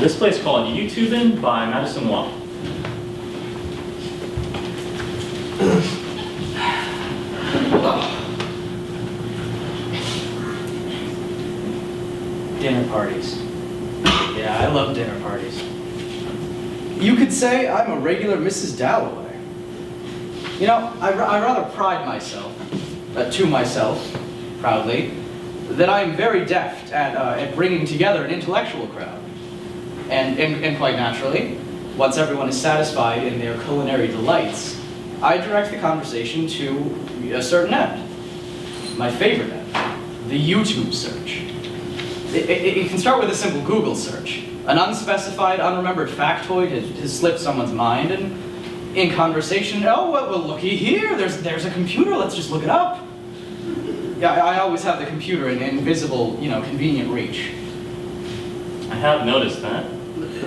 This play is called YouTubin' by Madison. Dinner parties. Yeah, I love dinner parties. You could say I'm a regular Mrs. Dalloway. You know, I rather pride myself, to myself, proudly, that I am very deft at bringing together an intellectual crowd. And quite naturally, once everyone is satisfied in their culinary delights, I direct the conversation to a certain end. My favorite end, the YouTube search. It can start with a simple Google search. An unspecified, unremembered factoid has slipped someone's mind, and in conversation, oh, well, looky here, there's a computer, let's just look it up. Yeah, I always have the computer in invisible, convenient reach. I have noticed that.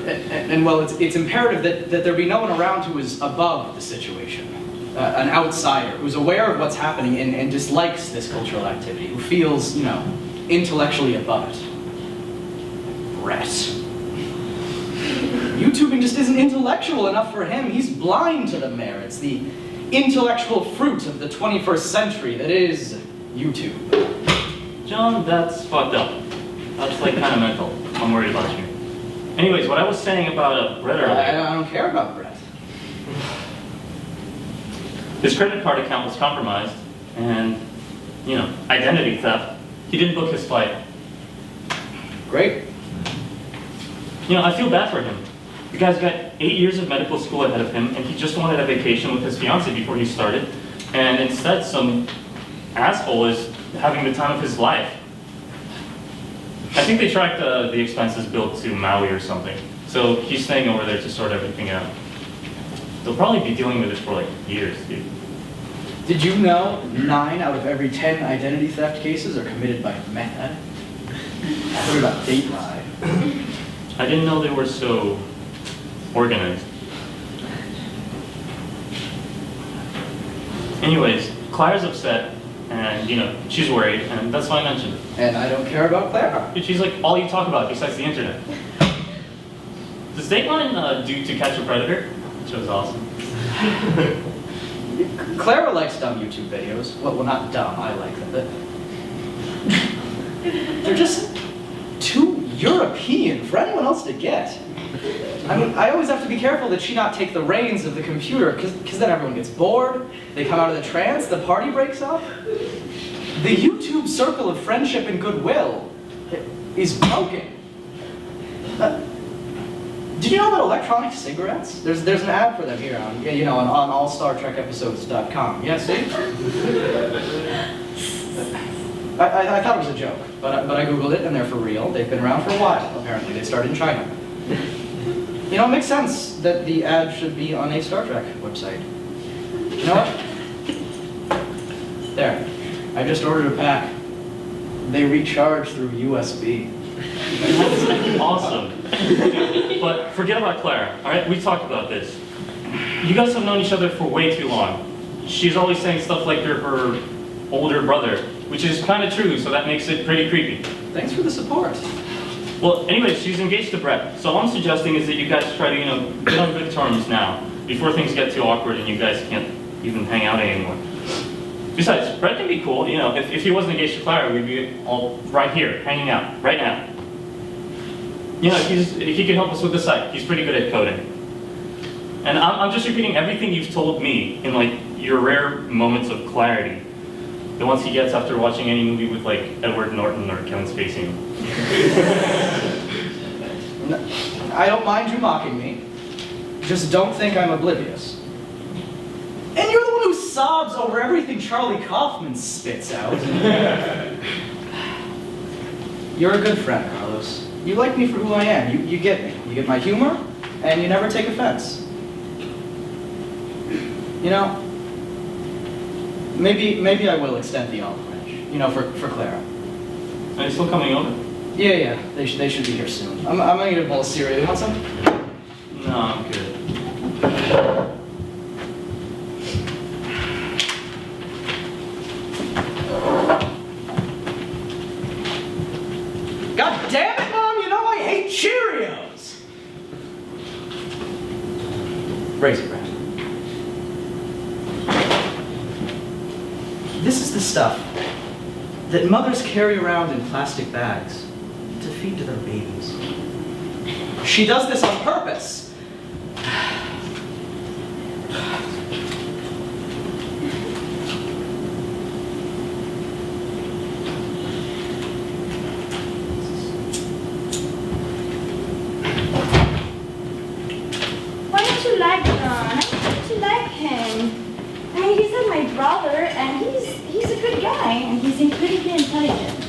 And well, it's imperative that there be no one around who is above the situation. An outsider who's aware of what's happening and dislikes this cultural activity, who feels, intellectually above it. Brett. YouTubing just isn't intellectual enough for him. He's blind to the merits, the intellectual fruit of the 21st century that is YouTube. John, that's fucked up. That's like kind of mental. I'm worried about you. Anyways, what I was saying about Brett earlier... I don't care about Brett. His credit card account was compromised, and, identity theft. He didn't book his flight. Great. I feel bad for him. The guy's got 8 years of medical school ahead of him, and he just wanted a vacation with his fiancée before he started, and instead some asshole is having the time of his life. I think they tracked the expenses billed to Maui or something, so he's staying over there to sort everything out. They'll probably be dealing with it for like years, dude. Did you know 9 out of every 10 identity theft cases are committed by meth addicts? What about Dateline? I didn't know they were so organized. Anyways, Claire's upset, and she's worried, and that's why I mentioned it. And I don't care about Claire. She's like all you talk about besides the internet. Does Dateline do To Catch a Predator? Which was awesome. Clara likes dumb YouTube videos. Well, not dumb, I like them, but they're just too European for anyone else to get. I mean, I always have to be careful that she not take the reins of the computer, because then everyone gets bored, they come out of the trance, the party breaks up. The YouTube circle of friendship and goodwill is broken. Did you know about electronic cigarettes? There's an ad for them here on allstartrekepisodes.com. Yeah, see? I thought it was a joke, but I Googled it and they're for real. They've been around for a while, apparently. They started in China. It makes sense that the ad should be on a Star Trek website. You know what? There. I just ordered a pack. They recharge through USB. That's awesome. But forget about Clara, all right? We talked about this. You guys have known each other for way too long. She's always saying stuff like you're her older brother, which is kind of true, so that makes it pretty creepy. Thanks for the support. Well, anyway, she's engaged to Brett. So all I'm suggesting is that you guys try to, get on good terms now, before things get too awkward and you guys can't even hang out anymore. Besides, Brett can be cool. If he wasn't engaged to Clara, we'd be all right here, hanging out, right now. He can help us with the site. He's pretty good at coding. And I'm just repeating everything you've told me in your rare moments of clarity. The ones he gets after watching any movie with Edward Norton or Kevin Spacey. I don't mind you mocking me. Just don't think I'm oblivious. And you're the one who sobs over everything Charlie Kaufman spits out. You're a good friend, Carlos. You like me for who I am. You get me. You get my humor, and you never take offense. Maybe I will extend the olive branch, for Clara. Are you still coming over? Yeah, they should be here soon. I'm gonna get a bowl of cereal. You want some? No, I'm good. God damn it, Mom! I hate Cheerios! Raise your hand. This is the stuff that mothers carry around in plastic bags to feed to their babies. She does this on purpose. Why don't you like John? Why don't you like him? I mean, he's like my brother, and he's a good guy, and he's incredibly intelligent.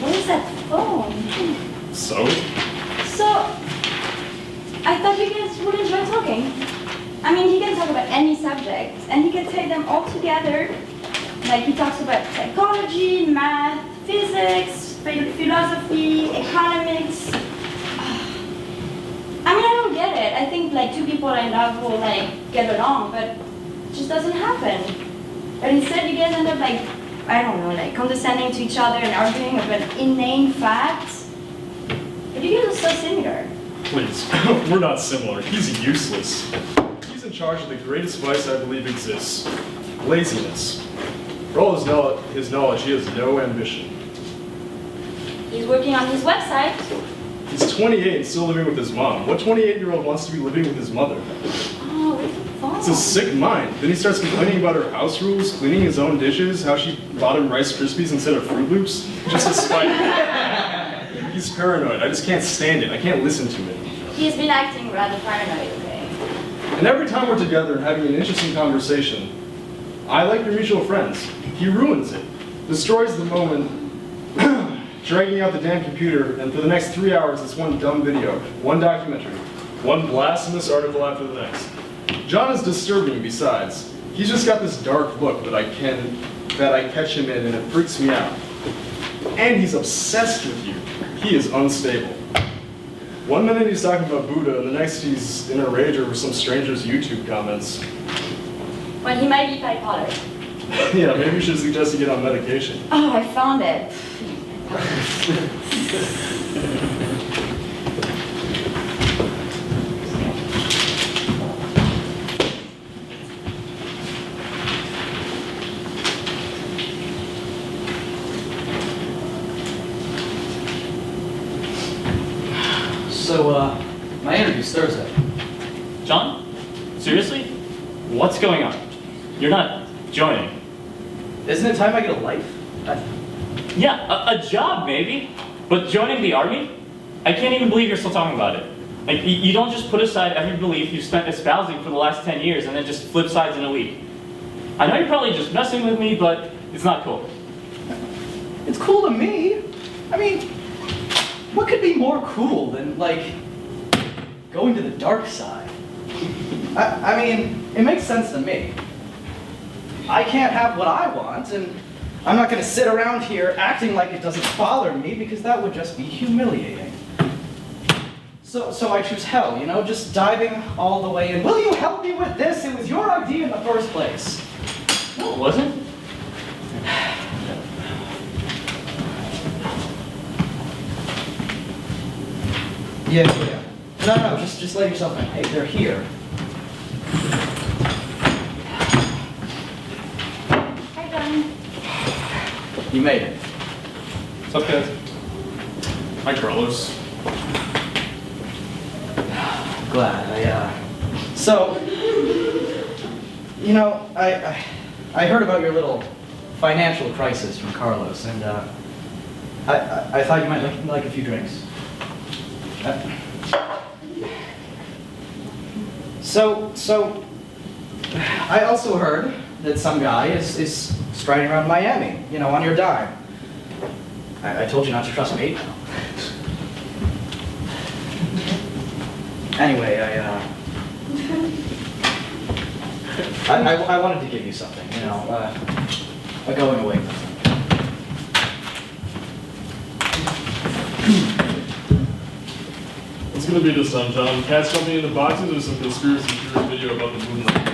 Where's that phone? So? So, I thought you guys would enjoy talking. I mean, he can talk about any subject, and he can take them all together. Like, he talks about psychology, math, physics, philosophy, economics. I mean, I don't get it. I think, like, two people I love will, like, get along, but it just doesn't happen. But instead, you guys end up, like, I don't know, like, condescending to each other and arguing about inane facts. But you guys are so similar. Please, we're not similar. He's useless. He's in charge of the greatest vice I believe exists. Laziness. For all his knowledge, he has no ambition. He's working on his website. He's 28 and still living with his mom. What 28-year-old wants to be living with his mother? Oh, where's the phone? It's a sick mind. Then he starts complaining about her house rules, cleaning his own dishes, how she bought him Rice Krispies instead of Fruit Loops, just to spite him. He's paranoid. I just can't stand it. I can't listen to it. He's been acting rather paranoid, okay? And every time we're together and having an interesting conversation, I like your mutual friends. He ruins it. Destroys the moment, dragging out the damn computer, and for the next 3 hours it's one dumb video, one documentary, one blasphemous article after the next. John is disturbing besides. He's just got this dark look that I catch him in, and it freaks me out. And he's obsessed with you. He is unstable. One minute he's talking about Buddha, and the next he's in a rage over some stranger's YouTube comments. Well, he might be bipolar. Yeah, maybe you should suggest you get on medication. Oh, I found it. So, my interview's Thursday. John? Seriously? What's going on? You're not joining. Isn't it time I get a life? Yeah, a job maybe, but joining the army? I can't even believe you're still talking about it. Like, you don't just put aside every belief you've spent espousing for the last 10 years and then just flip sides in a week. I know you're probably just messing with me, but it's not cool. It's cool to me. I mean, what could be more cool than, like, going to the dark side? I mean, it makes sense to me. I can't have what I want, and I'm not going to sit around here acting like it doesn't bother me, because that would just be humiliating. So I choose hell, you know, just diving all the way in. Will you help me with this? It was your idea in the first place. No, it wasn't. Yeah. No, just let yourself in. Hey, they're here. Hi, John. You made it. What's up, guys? Hi, Carlos. Glad. So, you know, I heard about your little financial crisis from Carlos, and I thought you might like a few drinks. So, I also heard that some guy is striding around Miami, you know, on your dime. I told you not to trust me. Anyway, I wanted to give you something, you know, a going away present. What's gonna be this time, John? Cats jumping into boxes or some conspiracy theory video about the moon landing?